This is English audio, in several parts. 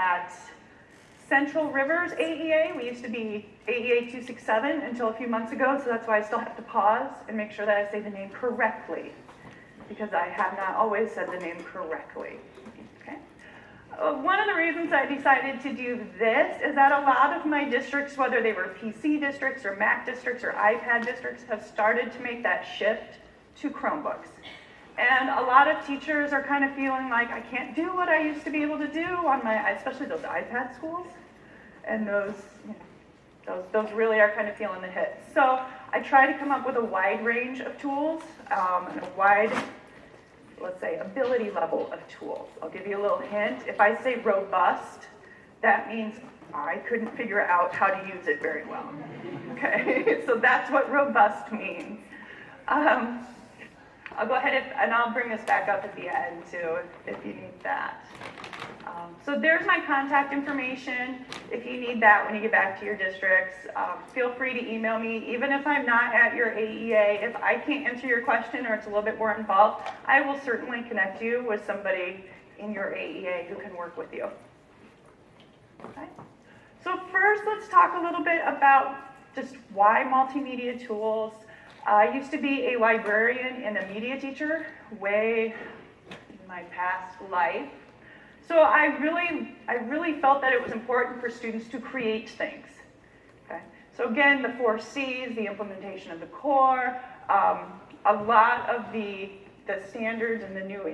at Central Rivers AEA. We used to be AEA 267 until a few months ago, so that's why I still have to pause and make sure that I say the name correctly, because I have not always said the name correctly. Okay. One of the reasons I decided to do this is that a lot of my districts, whether they were PC districts or Mac districts or iPad districts, have started to make that shift to Chromebooks. And a lot of teachers are kind of feeling like, I can't do what I used to be able to do on my, especially those iPad schools. And those really are kind of feeling the hit. So I try to come up with a wide range of tools and a wide, let's say, ability level of tools. I'll give you a little hint. If I say robust, that means I couldn't figure out how to use it very well. Okay, so that's what robust means. I'll go ahead and I'll bring this back up at the end too, if you need that. So there's my contact information. If you need that when you get back to your districts, feel free to email me. Even if I'm not at your AEA, if I can't answer your question or it's a little bit more involved, I will certainly connect you with somebody in your AEA who can work with you. Okay. So first, let's talk a little bit about just why multimedia tools. I used to be a librarian and a media teacher way in my past life. So I really felt that it was important for students to create things. Okay? So again, the 4 C's, the implementation of the core, a lot of the standards and the new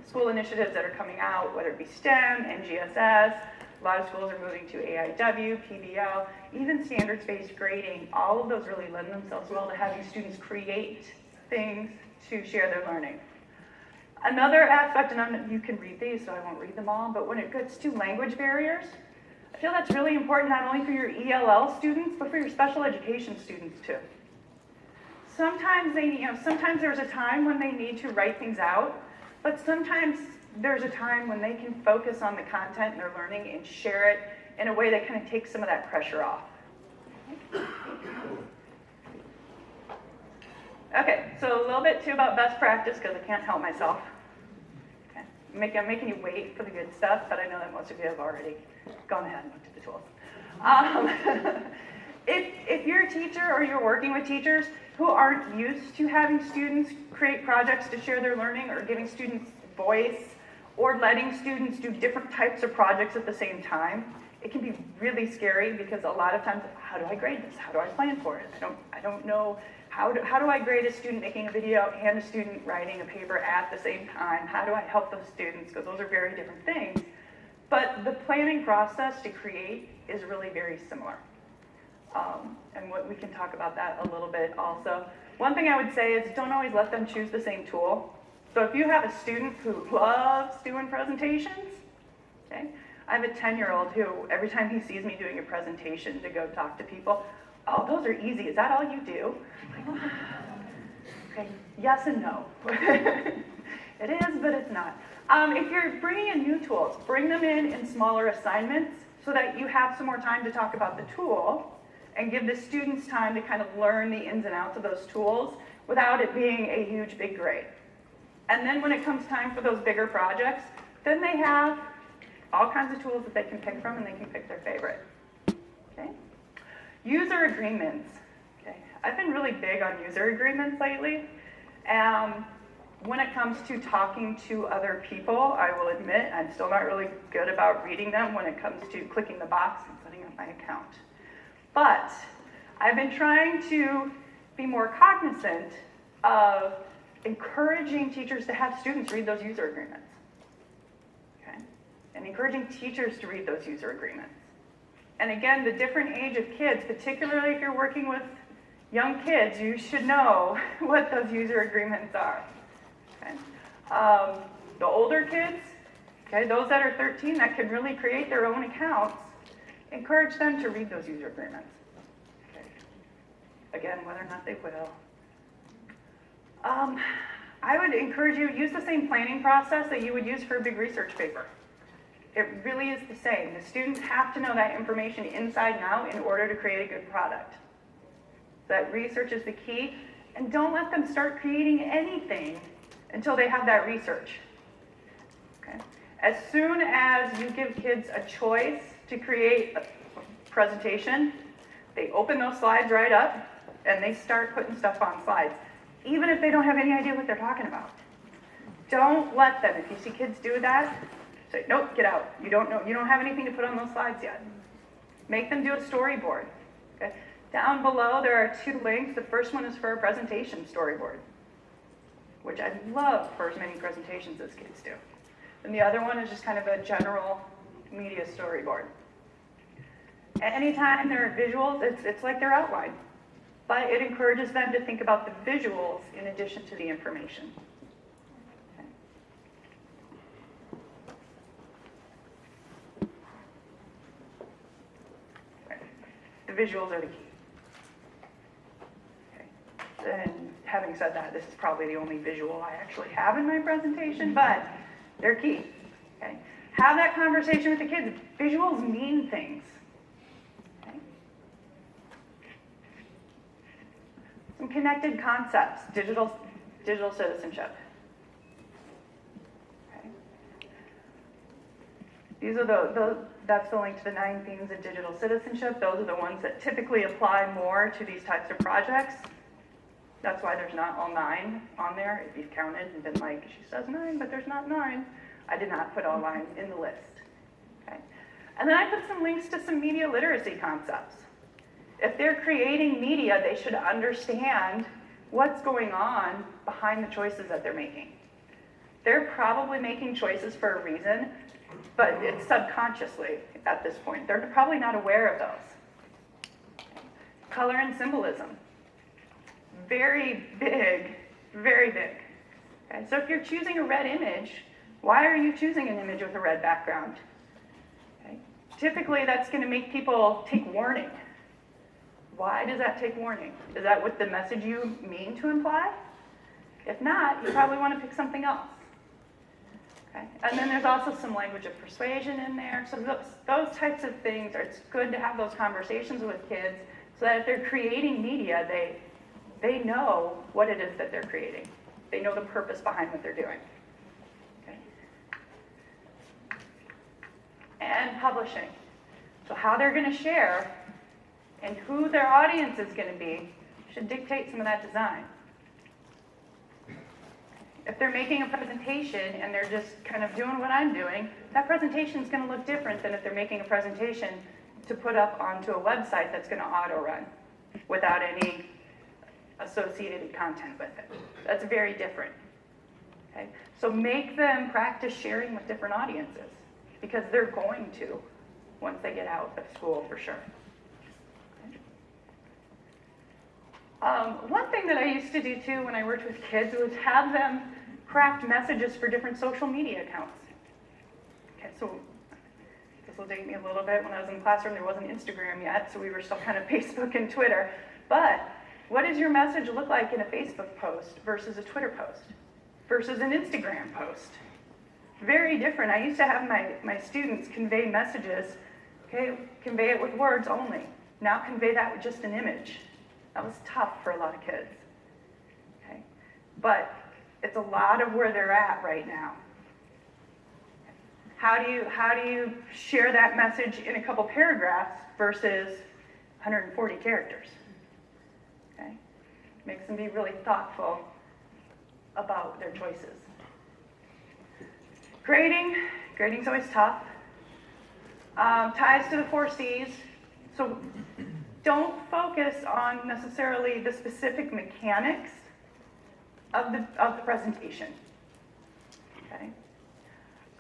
school initiatives that are coming out, whether it be STEM, NGSS, a lot of schools are moving to AIW, PBL, even standards-based grading. All of those really lend themselves well to having students create things to share their learning. Another aspect, and you can read these, so I won't read them all, but when it gets to language barriers, I feel that's really important not only for your ELL students, but for your special education students too. Sometimes sometimes there's a time when they need to write things out, but sometimes there's a time when they can focus on the content and their learning and share it in a way that kind of takes some of that pressure off. Okay, so a little bit too about best practice because I can't help myself. Okay. I'm making you wait for the good stuff, but I know that most of you have already gone ahead and looked at the tools. If you're a teacher or you're working with teachers who aren't used to having students create projects to share their learning or giving students voice or letting students do different types of projects at the same time, it can be really scary because a lot of times, how do I grade this? How do I plan for it? I don't know. How do I grade a student making a video and a student writing a paper at the same time? How do I help those students? Because those are very different things. But the planning process to create is really very similar. And we can talk about that a little bit also. One thing I would say is don't always let them choose the same tool. So if you have a student who loves doing presentations, okay, I have a 10-year-old who, every time he sees me doing a presentation to go talk to people, oh, those are easy. Is that all you do? I'm like, okay, yes and no. It is, but it's not. If you're bringing in new tools, bring them in smaller assignments so that you have some more time to talk about the tool and give the students time to kind of learn the ins and outs of those tools without it being a huge, big grade. And then when it comes time for those bigger projects, then they have all kinds of tools that they can pick from and they can pick their favorite. Okay? User agreements. Okay. I've been really big on user agreements lately. When it comes to talking to other people, I will admit I'm still not really good about reading them when it comes to clicking the box and setting up my account. But I've been trying to be more cognizant of encouraging teachers to have students read those user agreements. Okay? And encouraging teachers to read those user agreements. And again, the different age of kids, particularly if you're working with young kids, you should know what those user agreements are. Okay? The older kids, okay, those that are 13 that can really create their own accounts, encourage them to read those user agreements. Okay. Again, whether or not they will. I would encourage you, use the same planning process that you would use for a big research paper. It really is the same. The students have to know that information inside and out in order to create a good product. That research is the key, and don't let them start creating anything until they have that research. Okay? As soon as you give kids a choice to create a presentation, they open those slides right up and they start putting stuff on slides, even if they don't have any idea what they're talking about. Don't let them, if you see kids do that, say, nope, get out. You don't know, you don't have anything to put on those slides yet. Make them do a storyboard. Okay? Down below, there are 2 links. The first one is for a presentation storyboard, which I'd love for as many presentations as kids do. And the other one is just kind of a general media storyboard. Anytime there are visuals, it's like their outline, but it encourages them to think about the visuals in addition to the information. Okay. The visuals are the key. Okay. And having said that, this is probably the only visual I actually have in my presentation, but they're key. Okay. Have that conversation with the kids. Visuals mean things. Okay. Some connected concepts. Digital citizenship. Okay. These are that's the link to the 9 themes of digital citizenship. Those are the ones that typically apply more to these types of projects. That's why there's not all 9 on there. If you've counted and been like, she says 9, but there's not 9. I did not put all 9 in the list. Okay. And then I put some links to some media literacy concepts. If they're creating media, they should understand what's going on behind the choices that they're making. They're probably making choices for a reason, but it's subconsciously at this point. They're probably not aware of those. Okay. Color and symbolism. Very big, very big. Okay, so if you're choosing a red image, why are you choosing an image with a red background? Okay. Typically, that's going to make people take warning. Why does that take warning? Is that what the message you mean to imply? If not, you probably want to pick something else. Okay. And then there's also some language of persuasion in there. So those types of things, it's good to have those conversations with kids so that if they're creating media, they know what it is that they're creating. They know the purpose behind what they're doing. Okay. And publishing. So how they're going to share and who their audience is going to be should dictate some of that design. If they're making a presentation and they're just kind of doing what I'm doing, that presentation is going to look different than if they're making a presentation to put up onto a website that's going to auto-run without any associated content with it. That's very different. Okay? So make them practice sharing with different audiences because they're going to once they get out of school for sure. One thing that I used to do too when I worked with kids was have them craft messages for different social media accounts. Okay, so this will date me a little bit. When I was in the classroom, there wasn't Instagram yet, so we were still kind of Facebook and Twitter. But what does your message look like in a Facebook post versus a Twitter post versus an Instagram post? Very different. I used to have my students convey messages, okay, convey it with words only. Now convey that with just an image. That was tough for a lot of kids. Okay? But it's a lot of where they're at right now. How do you share that message in a couple paragraphs versus 140 characters? Okay? Makes them be really thoughtful about their choices. Grading's always tough. Ties to the 4 C's. So don't focus on necessarily the specific mechanics of the presentation. Okay.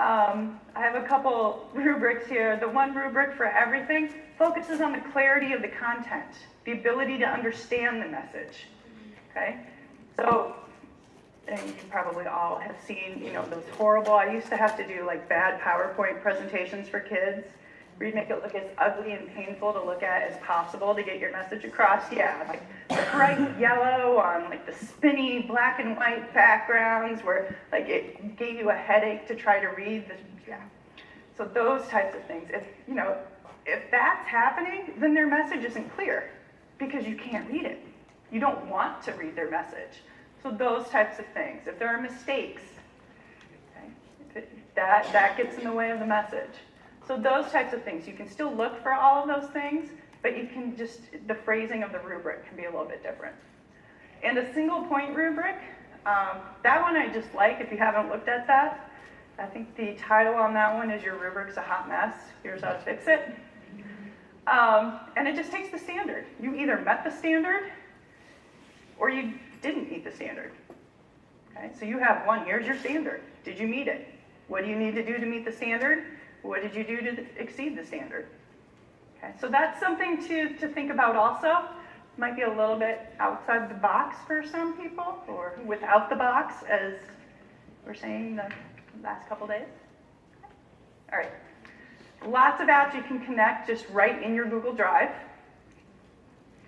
I have a couple rubrics here. The one rubric for everything focuses on the clarity of the content, the ability to understand the message. Okay. So, and you can probably all have seen, those horrible. I used to have to do like bad PowerPoint presentations for kids. We'd make it look as ugly and painful to look at as possible to get your message across. Yeah, like bright yellow on like the spinny black and white backgrounds where like it gave you a headache to try to read. So those types of things. If that's happening, then their message isn't clear because you can't read it. You don't want to read their message. So those types of things. If there are mistakes, okay, That gets in the way of the message. So those types of things, you can still look for all of those things, but you can just, the phrasing of the rubric can be a little bit different. And a single point rubric, that one I just like if you haven't looked at that. I think the title on that one is Your Rubric's a Hot Mess. Here's how to fix it. And it just takes the standard. You either met the standard or you didn't meet the standard. Okay, so you have one, here's your standard. Did you meet it? What do you need to do to meet the standard? What did you do to exceed the standard? Okay, so that's something to think about also. Might be a little bit outside the box for some people, or without the box, as we're saying the last couple days. All right, lots of apps you can connect just right in your Google Drive.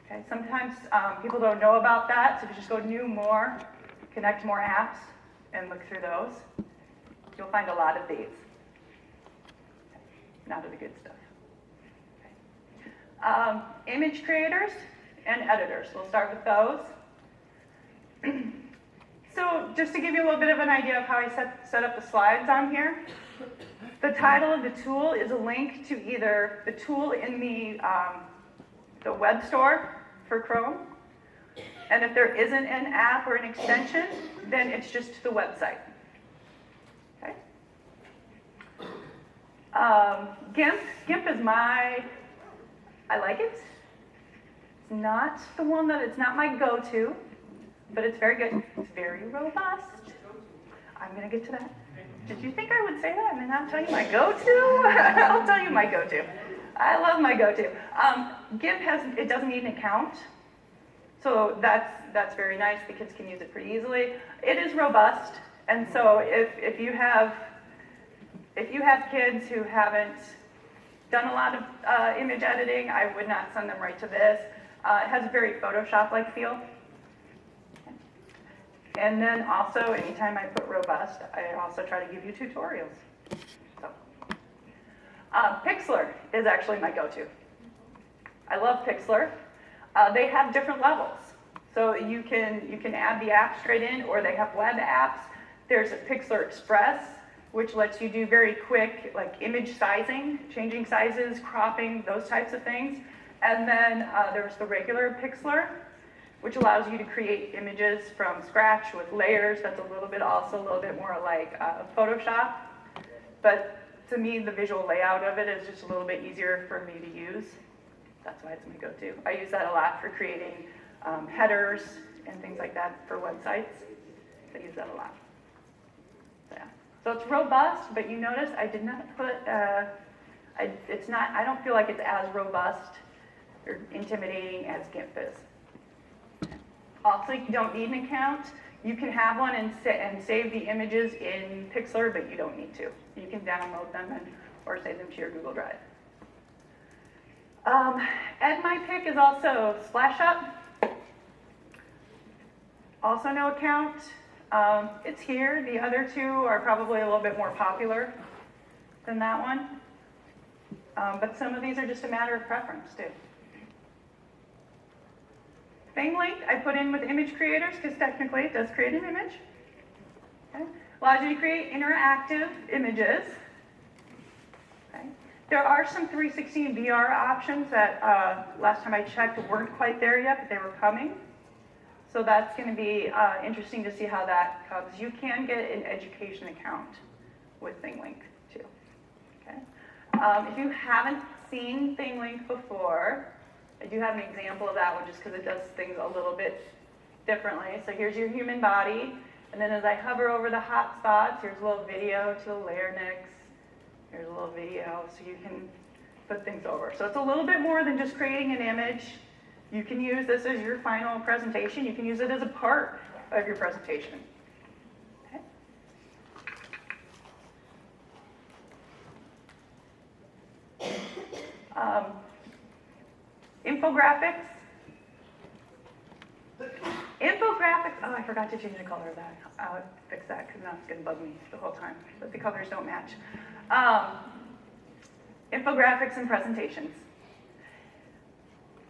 Okay, sometimes people don't know about that, so if you just go New, More, connect more apps, and look through those, you'll find a lot of these. Okay, now to the good stuff. Okay. Image creators and editors. We'll start with those. So just to give you a little bit of an idea of how I set up the slides on here, the title of the tool is a link to either the tool in the web store for Chrome, and if there isn't an app or an extension, then it's just the website. Okay. GIMP is I like it. It's not the one that, it's not my go-to, but it's very good. It's very robust. I'm going to get to that. Did you think I would say that? I mean, I'll tell you my go-to. I'll tell you my go-to. I love my go-to. GIMP it doesn't need an account, so that's very nice. The kids can use it pretty easily. It is robust, and so if you have kids who haven't done a lot of image editing, I would not send them right to this. It has a very Photoshop-like feel. And then also, anytime I put robust, I also try to give you tutorials. So, Pixlr is actually my go-to. I love Pixlr. They have different levels. So you can add the app straight in, or they have web apps. There's a Pixlr Express, which lets you do very quick, like image sizing, changing sizes, cropping, those types of things. And then there's the regular Pixlr, which allows you to create images from scratch with layers. That's a little bit more like Photoshop. But to me, the visual layout of it is just a little bit easier for me to use. That's why it's my go-to. I use that a lot for creating headers and things like that for websites. I use that a lot. So, yeah. So it's robust, but you notice I did not put, I don't feel like it's as robust or intimidating as GIMP is. Also, you don't need an account. You can have one and save the images in Pixlr, but you don't need to. You can download them or save them to your Google Drive. My pick is also Splashup. Also no account. It's here. The other two are probably a little bit more popular than that one. But some of these are just a matter of preference, too. ThingLink I put in with image creators because technically it does create an image. Okay. Allows you to create interactive images. Okay. There are some 360 VR options that last time I checked weren't quite there yet, but they were coming. So that's going to be interesting to see how that comes. You can get an education account with ThingLink too. Okay. If you haven't seen ThingLink before, I do have an example of that one just because it does things a little bit differently. So here's your human body, and then as I hover over the hot spots, here's a little video to the larynx. Here's a little video, so you can put things over. So it's a little bit more than just creating an image. You can use this as your final presentation. You can use it as a part of your presentation. Okay. Infographics. Infographics, oh, I forgot to change the color of that. I'll fix that because now it's going to bug me the whole time, but the colors don't match. Infographics and presentations.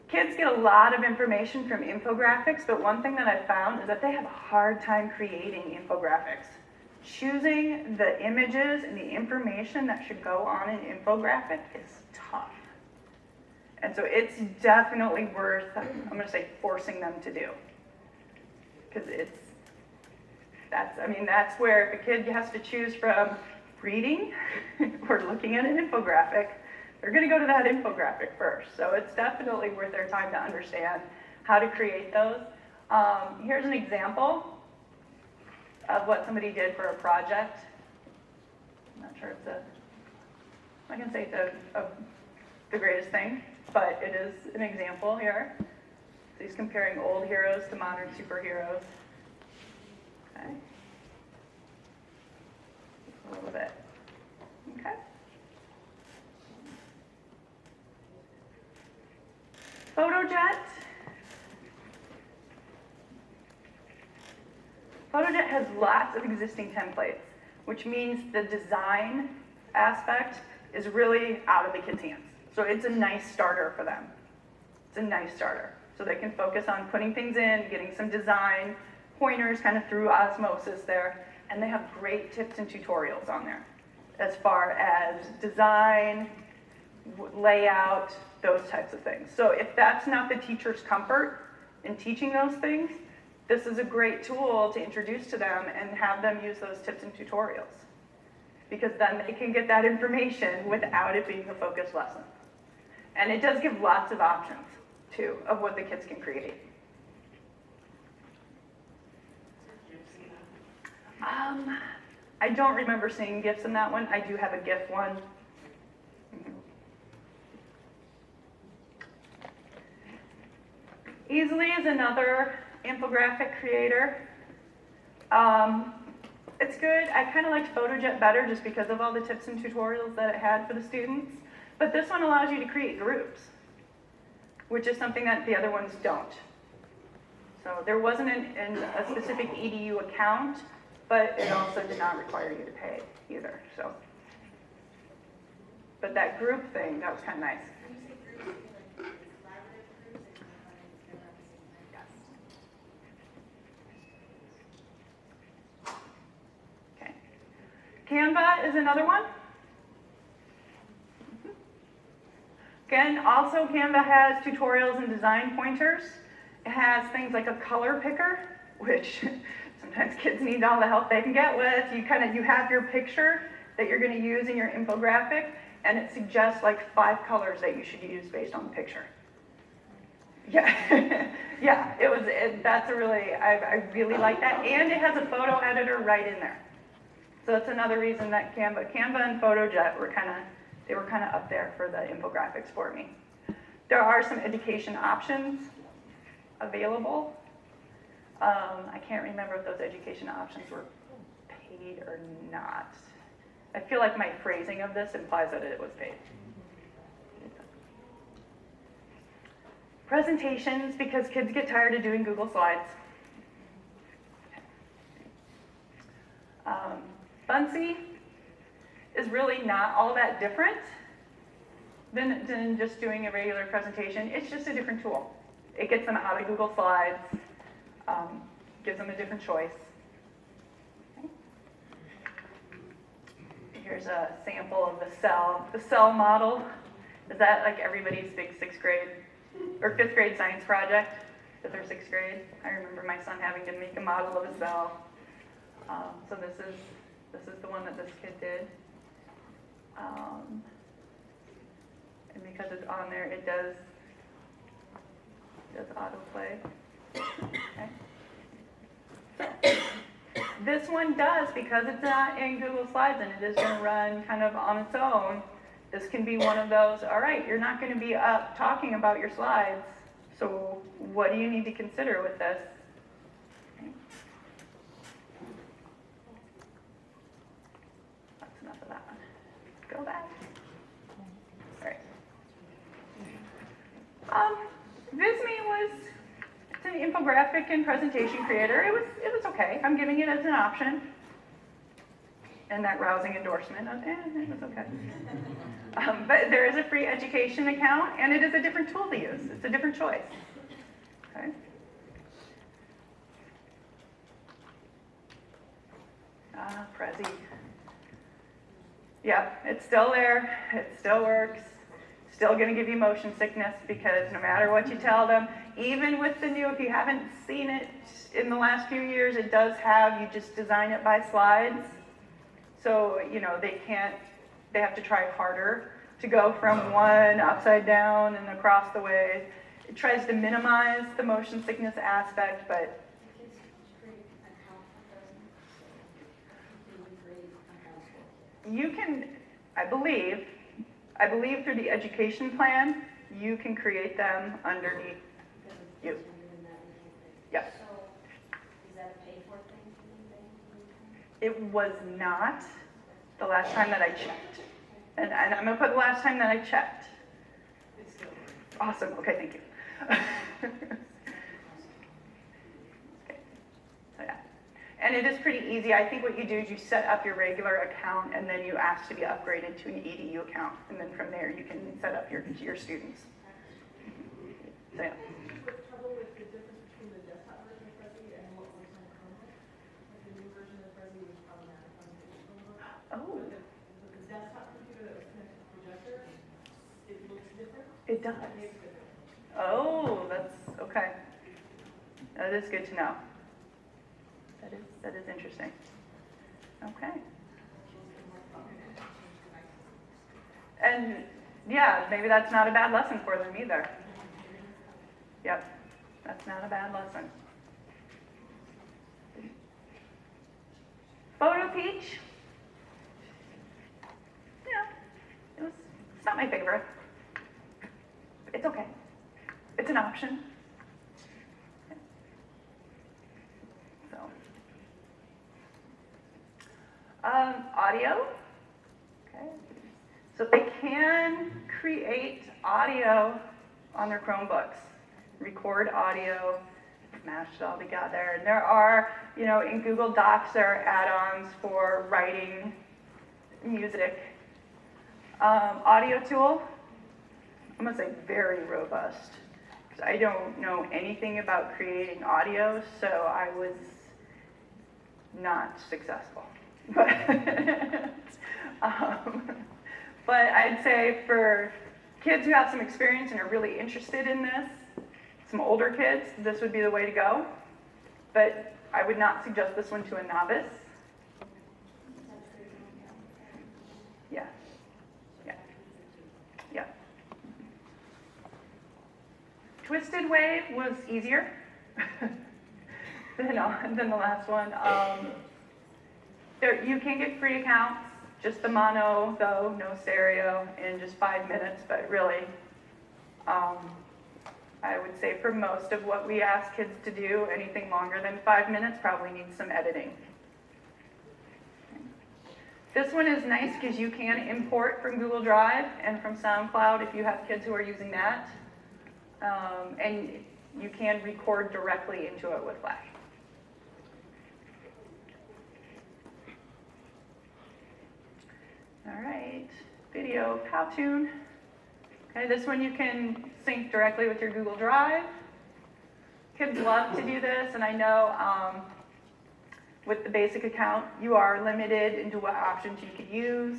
Kids get a lot of information from infographics, but one thing that I've found is that they have a hard time creating infographics. choosing the images and the information that should go on an infographic is tough. And so it's definitely worth, I'm going to say, forcing them to do. Because that's where if a kid has to choose from reading or looking at an infographic, they're going to go to that infographic first. So it's definitely worth their time to understand how to create those. Here's an example of what somebody did for a project. I'm not sure I can say it's the greatest thing, but it is an example here. So he's comparing old heroes to modern superheroes. Okay. A little bit. Okay. Photojet. Photojet has lots of existing templates, which means the design aspect is really out of the kids' hands. So it's a nice starter for them. It's a nice starter. So they can focus on putting things in, getting some design pointers kind of through osmosis there, and they have great tips and tutorials on there as far as design, layout, those types of things. So if that's not the teacher's comfort in teaching those things, this is a great tool to introduce to them and have them use those tips and tutorials. Because then they can get that information without it being a focused lesson. And it does give lots of options, too, of what the kids can create. I don't remember seeing GIFs in that one. I do have a GIF one. Easily is another infographic creator. It's good. I kind of liked Photojet better just because of all the tips and tutorials that it had for the students. But this one allows you to create groups, which is something that the other ones don't. So there wasn't a specific EDU account, but it also did not require you to pay either. So, but that group thing, that was kind of nice. Okay. Canva is another one. Again, also Canva has tutorials and design pointers. It has things like a color picker, which sometimes kids need all the help they can get with. You have your picture that you're going to use in your infographic, and it suggests like 5 colors that you should use based on the picture. Yeah, yeah, I really like that, and it has a photo editor right in there. So that's another reason that Canva and Photojet were kind of up there for the infographics for me. There are some education options available. I can't remember if those education options were paid or not. I feel like my phrasing of this implies that it was paid. Presentations, because kids get tired of doing Google Slides. Bunce is really not all that different than just doing a regular presentation. It's just a different tool. It gets them out of Google Slides, gives them a different choice. Okay. Here's a sample of the cell model. Is that like everybody's big 6th grade or 5th grade science project for their 6th grade? I remember my son having to make a model of a cell. So this is the one that this kid did. And because it's on there, it does autoplay. Okay. So, this one does, because it's not in Google Slides and it is going to run kind of on its own. This can be one of those, all right, you're not going to be up talking about your slides, so what do you need to consider with this? Okay. That's enough of that one. Go back. All right. Visme it's an infographic and presentation creator. It was okay. I'm giving it as an option. And that rousing endorsement of, it was okay. But there is a free education account, and it is a different tool to use. It's a different choice. Okay. Prezi. Yep, it's still there. It still works. Still going to give you motion sickness because no matter what you tell them, even with the new, if you haven't seen it in the last few years, it does have, you just design it by slides. So, you know, they have to try harder to go from one upside down and across the way. It tries to minimize the motion sickness aspect, but you can, I believe through the education plan, you can create them underneath you. Yes. So, is that a pay-for thing? It was not the last time that I checked. And I'm going to put the last time that I checked. Awesome. Okay, thank you. Okay. So, yeah. And it is pretty easy. I think what you do is you set up your regular account and then you ask to be upgraded to an EDU account. And then from there you can set up your students. So, yeah. Trouble with the difference between the desktop version of Prezi and what was on Chromebook? Like the new version of Prezi was problematic on the Chromebook. Oh. But the desktop computer that was connected to the projector, it looks different. It does. Oh, that's okay. That is good to know. That is interesting. Okay. And yeah, maybe that's not a bad lesson for them either. Yep, that's not a bad lesson. Photo Peach. Yeah, it's not my favorite. It's okay. It's an option. So, audio. Okay. So they can create audio on their Chromebooks, record audio, mash it all together. And there are, you know, in Google Docs, there are add-ons for writing music. Audio tool, I'm gonna say very robust. Because I don't know anything about creating audio, so I was not successful. But, but I'd say for kids who have some experience and are really interested in this, some older kids, this would be the way to go. But I would not suggest this one to a novice. Yeah. Yeah. Yeah. Twisted Wave was easier than the last one. You can get free accounts, just the mono though, no stereo, in just 5 minutes, but really, I would say for most of what we ask kids to do, anything longer than 5 minutes probably needs some editing. This one is nice because you can import from Google Drive and from SoundCloud if you have kids who are using that. And you can record directly into it with Flash. All right, video Powtoon. Okay, this one you can sync directly with your Google Drive. Kids love to do this, and I know with the basic account, you are limited into what options you could use.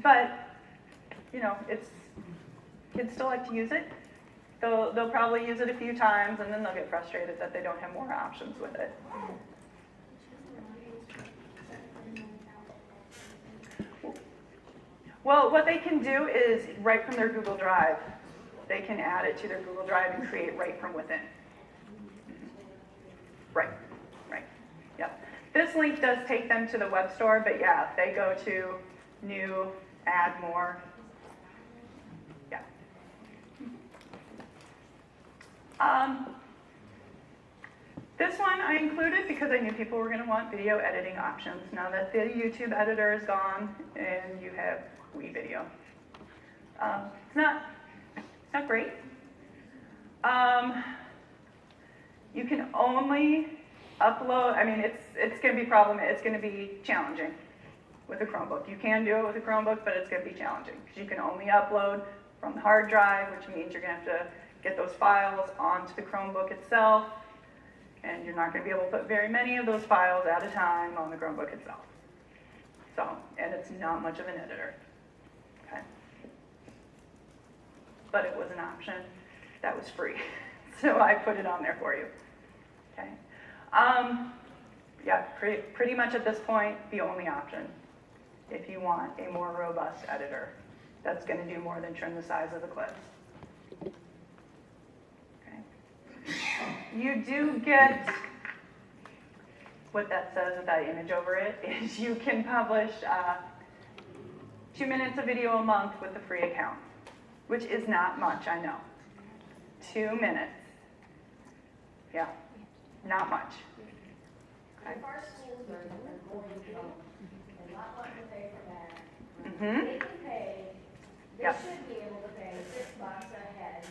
But, you know, kids still like to use it. They'll probably use it a few times, and then they'll get frustrated that they don't have more options with it. Well, what they can do is right from their Google Drive. They can add it to their Google Drive and create right from within. Right, yep. This link does take them to the web store, but yeah, they go to new, add more. Yeah. This one I included because I knew people were going to want video editing options. Now that the YouTube editor is gone and you have video. It's not great. You can only upload, I mean, it's going to be it's going to be challenging with a Chromebook. You can do it with a Chromebook, but it's going to be challenging because you can only upload from the hard drive, which means you're going to have to get those files onto the Chromebook itself. And you're not going to be able to put very many of those files at a time on the Chromebook itself. So, and it's not much of an editor. Okay. But it was an option that was free. So I put it on there for you. Okay. Yeah, pretty much at this point, the only option if you want a more robust editor that's going to do more than trim the size of the clips. Okay. You do get, what that says with that image over it, is you can publish 2 minutes of video a month with a free account, which is not much, I know. 2 minutes. Yeah, not much. Okay. If our schools are going and not want to pay for that, Mm-hmm. they can pay, they Yep. should be able to pay $6 a head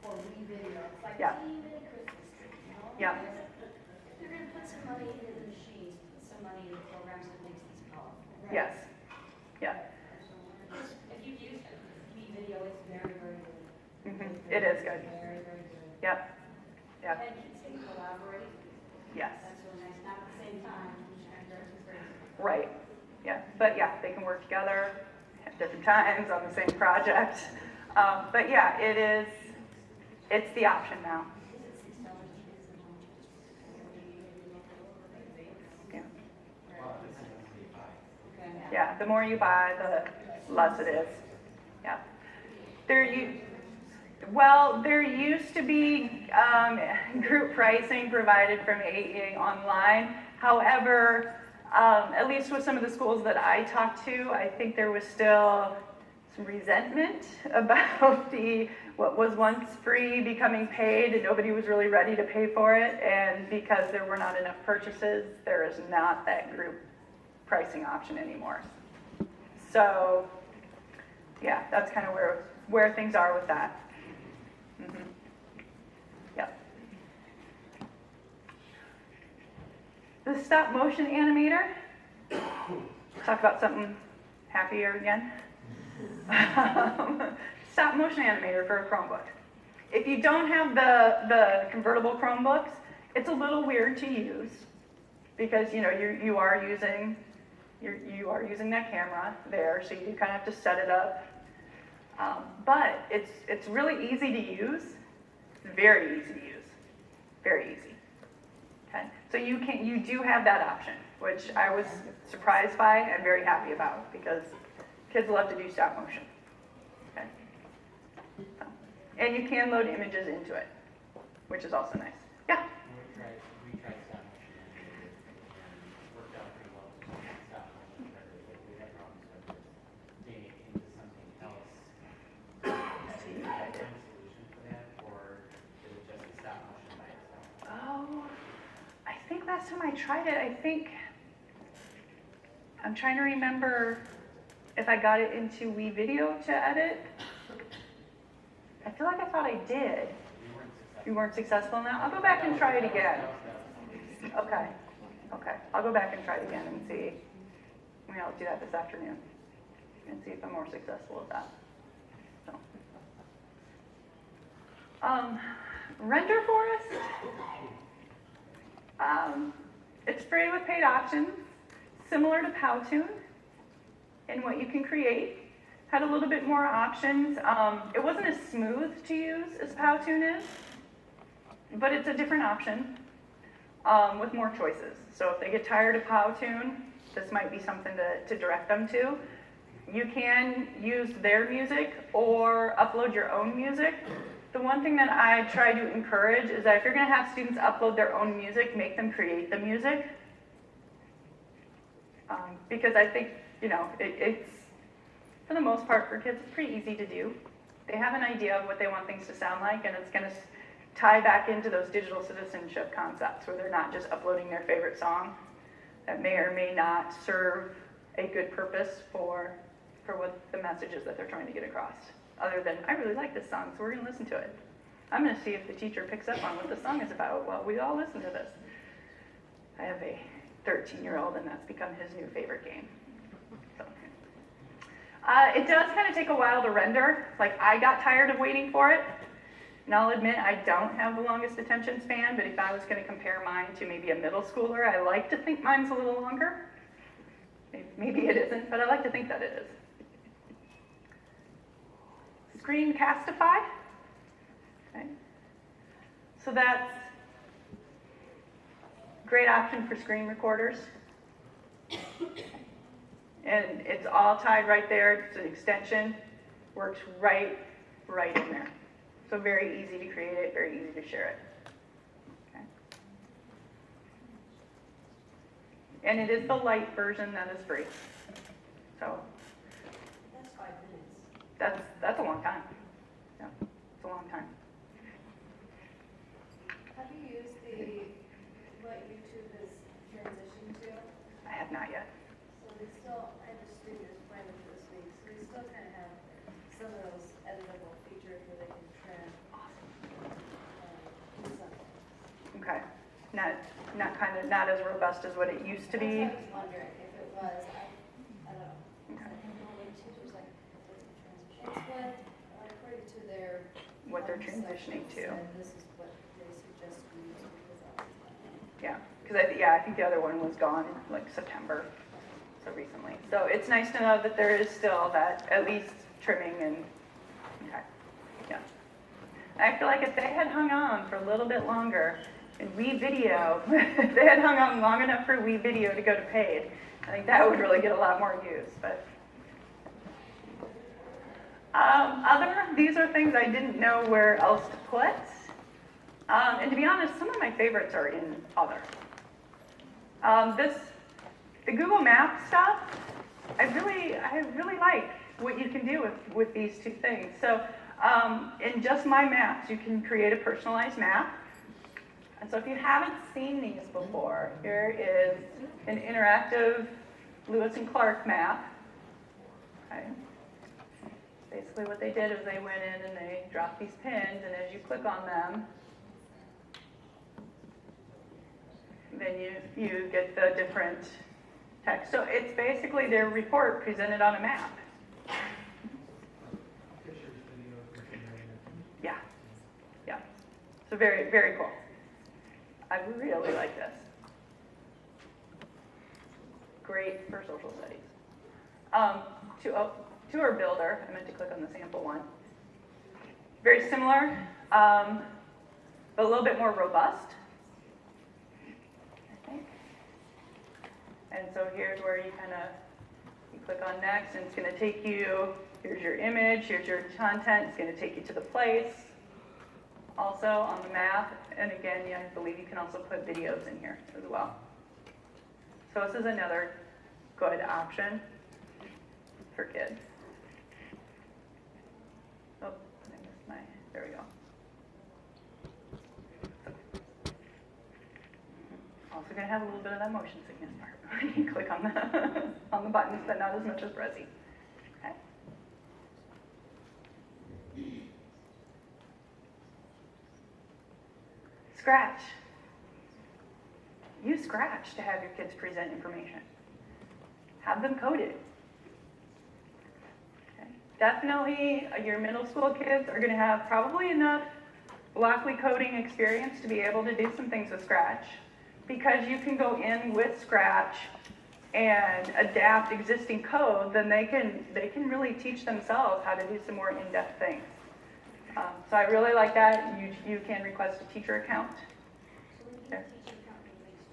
for video. It's like Yep. a teeny bitty Christmas tree, you know? Yep. If you're going to put some money into the machines, put some money into the programs that makes these powerful. Right? Yes. Yeah. If you've used video, it's very, very good. Mm-hmm. It is good. Very, very good. Yep. Yep. And kids can collaborate. Yes. That's really nice. Not at the same time. Right. Yeah. But yeah, they can work together at different times on the same project. But yeah, it is. It's the option now. Yeah. Yeah. The more you buy, the less it is. Yeah. There used to be group pricing provided from AEA online. However, at least with some of the schools that I talked to, I think there was still some resentment about what was once free becoming paid, and nobody was really ready to pay for it. And because there were not enough purchases, there is not that group pricing option anymore. So, yeah, that's kind of where things are with that. Mm-hmm. Yep. The stop motion animator. Talk about something happier again. Stop motion animator for a Chromebook. If you don't have the convertible Chromebooks, it's a little weird to use because you are using that camera there, so you do kind of have to set it up. But it's really easy to use, very easy to use, very easy. Okay, so you do have that option, which I was surprised by and very happy about because kids love to do stop motion. Okay, so, and you can load images into it, which is also nice. Yeah. We tried stop motion and worked out pretty well for stop motion, but we had problems with getting it into something else. Do you have a solution for that, or is it just a stop motion by itself? Oh, I think last time I tried it, I'm trying to remember if I got it into WeVideo to edit. I feel like I thought I did. You weren't successful in that? I'll go back and try it again. Okay. Okay. I'll go back and try it again and see. Maybe I'll do that this afternoon and see if I'm more successful with that. So. Render Forest. It's free with paid options, similar to Powtoon in what you can create. Had a little bit more options. It wasn't as smooth to use as Powtoon is, but it's a different option with more choices. So if they get tired of Powtoon, this might be something to direct them to. You can use their music or upload your own music. The one thing that I try to encourage is that if you're going to have students upload their own music, make them create the music. Because I think, it's, for the most part, for kids, it's pretty easy to do. They have an idea of what they want things to sound like, and it's going to tie back into those digital citizenship concepts where they're not just uploading their favorite song that may or may not serve a good purpose for what the message is that they're trying to get across. Other than, I really like this song, so we're going to listen to it. I'm going to see if the teacher picks up on what the song is about while we all listen to this. I have a 13-year-old, and that's become his new favorite game. So. It does kind of take a while to render. Like, I got tired of waiting for it. And I'll admit, I don't have the longest attention span, but if I was going to compare mine to maybe a middle schooler, I like to think mine's a little longer. Maybe it isn't, but I like to think that it is. Screencastify. Okay. So that's a great option for screen recorders. And it's all tied right there. It's an extension. Works right in there. So very easy to create it, very easy to share it. Okay. And it is the light version that is free. So That's 5 minutes. that's a long time. Yeah, it's a long time. Have you used what YouTube has transitioned to? I have not yet. So they still, I have a student who's playing with it this week, so they still kind of have some of those editable features where they can trim, do something. Okay. Not as robust as what it used to be. That's what I was wondering if it was, I don't know. Okay. Teachers like, that's what, according to their. What they're section transitioning to. said This is what they suggest we use because that's. Yeah, because I think the other one was gone in like September, so recently. So it's nice to know that there is still that at least trimming and, okay, yeah. I feel like if they had hung on for a little bit longer and WeVideo, if they had hung on long enough for WeVideo to go to paid, I think that would really get a lot more use, but. These are things I didn't know where else to put. And to be honest, some of my favorites are in other. The Google Maps stuff, I really like what you can do with these two things. So in just My Maps, you can create a personalized map. And so if you haven't seen these before, here is an interactive Lewis and Clark map. Okay. Basically what they did is they went in and they dropped these pins, and as you click on them, then you get the different text. So it's basically their report presented on a map. Yeah, yeah. So very, very cool. I really like this. Great for social studies. Tour Builder, I meant to click on the sample one. Very similar, but a little bit more robust, I think. And so here's where you click on next, and it's going to take you, here's your image, here's your content, it's going to take you to the place, also on the map, and again, yeah, I believe you can also put videos in here as well. So this is another good option for kids. Oh, I missed there we go. Also going to have a little bit of that motion sickness part when you click on the buttons, but not as much as Resi. Okay. Scratch. Use Scratch to have your kids present information. Have them code it. Definitely, your middle school kids are going to have probably enough Blockly coding experience to be able to do some things with Scratch, because you can go in with Scratch and adapt existing code. Then they can really teach themselves how to do some more in-depth things. So I really like that. You can request a teacher account. So we Okay. can teach account with links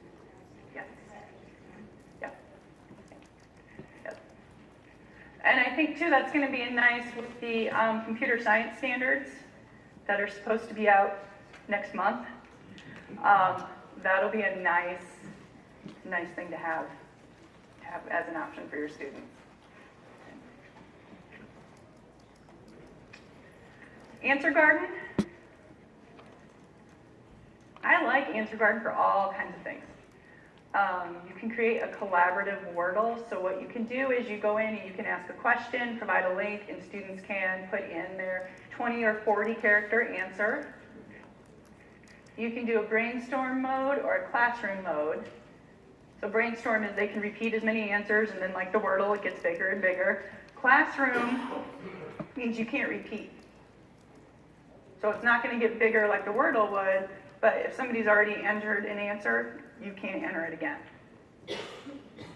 to Yes. that. Yep. And I think too that's going to be nice with the computer science standards that are supposed to be out next month. That'll be a nice thing to have as an option for your students. Answergarden. I like Answergarden for all kinds of things. You can create a collaborative Wordle. So what you can do is you go in and you can ask a question, provide a link, and students can put in their 20 or 40 character answer. You can do a brainstorm mode or a classroom mode. So brainstorm is they can repeat as many answers, and then like the Wordle, it gets bigger and bigger. Classroom means you can't repeat. So it's not going to get bigger like the Wordle would, but if somebody's already entered an answer, you can't enter it again.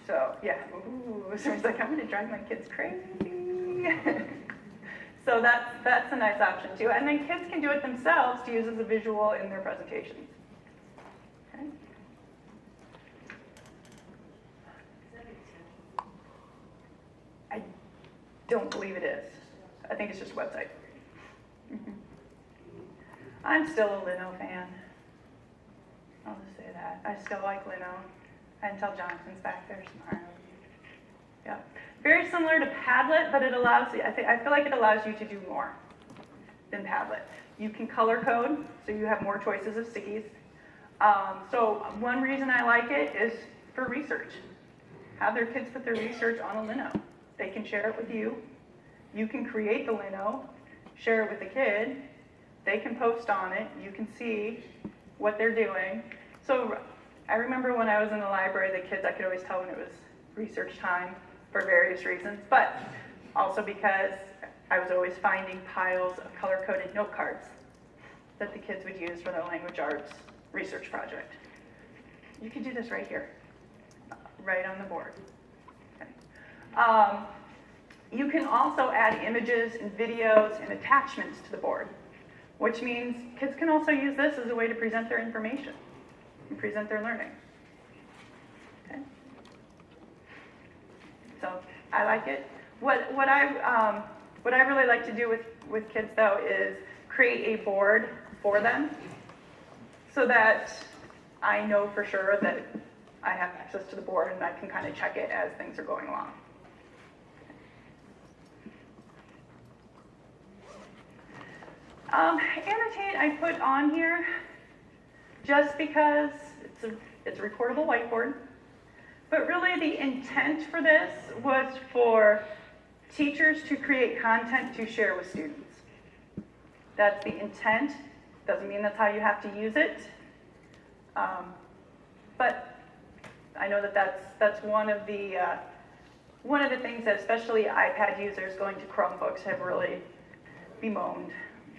So yeah, ooh, somebody's like, I'm going to drive my kids crazy. So that's a nice option too. And then kids can do it themselves to use as a visual in their presentations. Okay. I don't believe it is. I think it's just a website. I'm still a Lino fan. I'll just say that. I still like Lino until Jonathan's back there tomorrow. Yeah. Very similar to Padlet, but it allows you, I feel like it allows you to do more than Padlet. You can color code, so you have more choices of stickies. So one reason I like it is for research. Have their kids put their research on a Lino. They can share it with you. You can create the Lino, share it with the kid. They can post on it. You can see what they're doing. So I remember when I was in the library, the kids, I could always tell when it was research time for various reasons, but also because I was always finding piles of color-coded note cards that the kids would use for their language arts research project. You could do this right here, right on the board. Okay. You can also add images and videos and attachments to the board, which means kids can also use this as a way to present their information and present their learning. Okay. So I like it. What I really like to do with kids though is create a board for them so that I know for sure that I have access to the board and I can kind of check it as things are going along. Annotate I put on here just because it's a recordable whiteboard, but really the intent for this was for teachers to create content to share with students. That's the intent. Doesn't mean that's how you have to use it, but I know that that's one of the things that especially iPad users going to Chromebooks have really bemoaned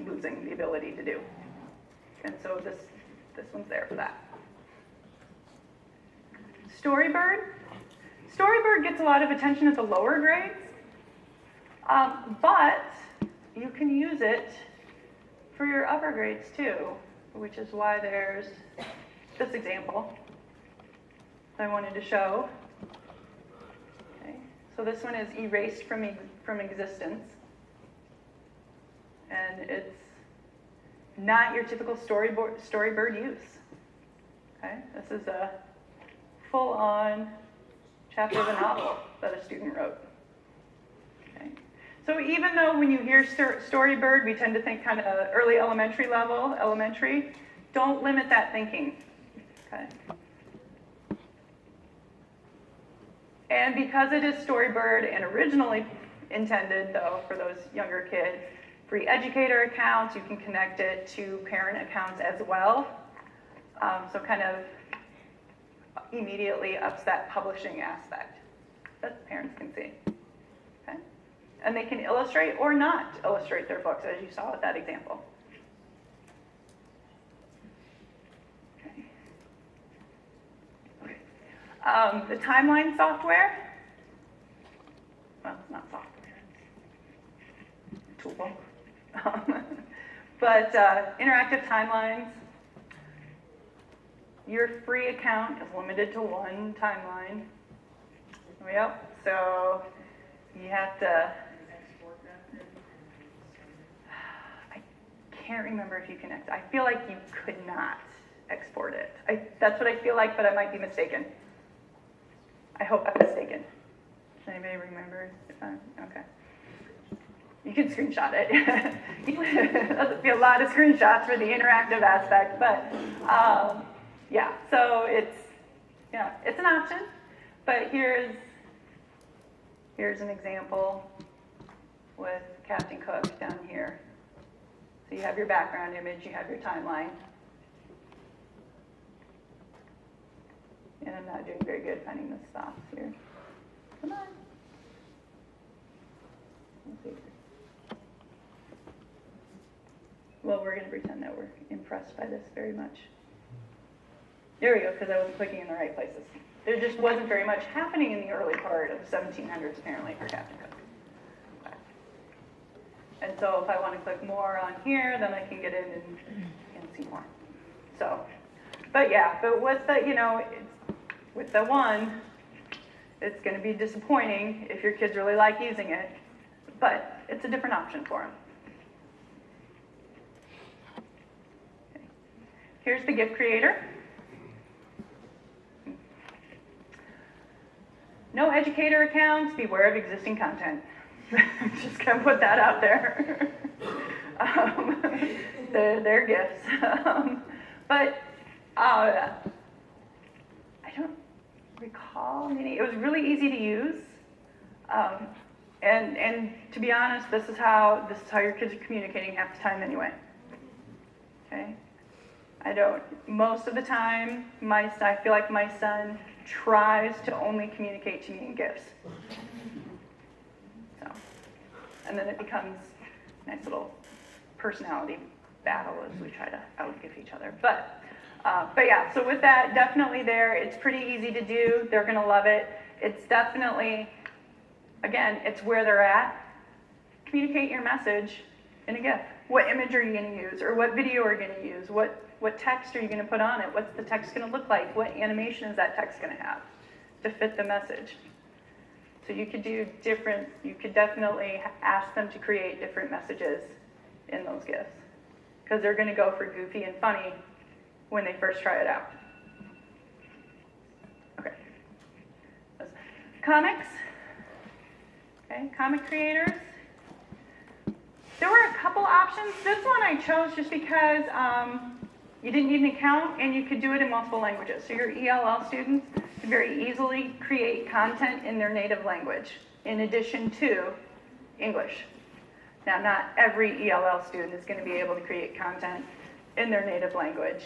losing the ability to do. And so this one's there for that. Storybird. Storybird gets a lot of attention at the lower grades, but you can use it for your upper grades too, which is why there's this example that I wanted to show. Okay. So this one is erased from existence. And it's not your typical Storybird use. Okay, this is a full-on chapter of a novel that a student wrote. Okay, so even though when you hear Storybird, we tend to think kind of early elementary level, don't limit that thinking. Okay. And because it is Storybird and originally intended, though, for those younger kids, free educator accounts, you can connect it to parent accounts as well. So kind of immediately ups that publishing aspect that parents can see. Okay? And they can illustrate or not illustrate their books, as you saw with that example. Okay. Okay. The timeline software, well, it's not software, it's a tool. But interactive timelines, your free account is limited to one timeline. Yep, so you have to, I can't remember if you can, I feel like you could not export it. That's what I feel like, but I might be mistaken. I hope I'm mistaken. Does anybody remember? Okay. You can screenshot it. That'll be a lot of screenshots for the interactive aspect, but yeah, so it's an option. But here's an example with Captain Cook down here. So you have your background image, you have your timeline. And I'm not doing very good finding the stops here. Come on. Let's see. Well, we're going to pretend that we're impressed by this very much. There we go, because I wasn't clicking in the right places. There just wasn't very much happening in the early part of the 1700s, apparently, for Captain Cook. Okay. And so if I want to click more on here, then I can get in and see more. So, but yeah, but with the, you know, with the one, it's going to be disappointing if your kids really like using it, but it's a different option for them. Okay. Here's the GIF creator. No educator accounts, beware of existing content. I'm just going to put that out there. They're GIFs. But I don't recall any. It was really easy to use. And to be honest, this is how your kids are communicating half the time anyway. Okay? Most of the time, I feel like my son tries to only communicate to me in GIFs. So, and then it becomes a nice little personality battle as we try to out-GIF each other. But yeah, so with that, definitely there, it's pretty easy to do. They're gonna love it. It's definitely, again, it's where they're at. Communicate your message in a GIF. What image are you gonna use? Or what video are you gonna use? What text are you going to put on it? What's the text going to look like? What animation is that text going to have to fit the message? So you could definitely ask them to create different messages in those GIFs, because they're going to go for goofy and funny when they first try it out. Okay. Comics. Okay, comic creators. There were a couple options. This one I chose just because you didn't need an account, and you could do it in multiple languages. So your ELL students can very easily create content in their native language, in addition to English. Now, not every ELL student is going to be able to create content in their native language.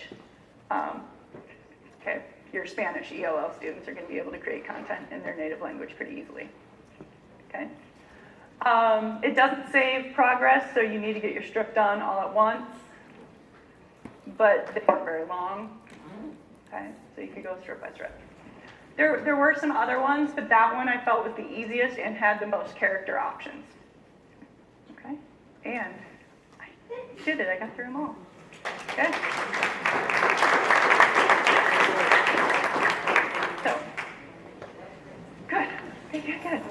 Okay, your Spanish ELL students are going to be able to create content in their native language pretty easily. Okay. It doesn't save progress, so you need to get your strip done all at once. But they aren't very long, okay? So you could go strip by strip. There were some other ones, but that one I felt was the easiest and had the most character options. Okay? And I did it. I got through them all. Okay? So, good. Okay, good.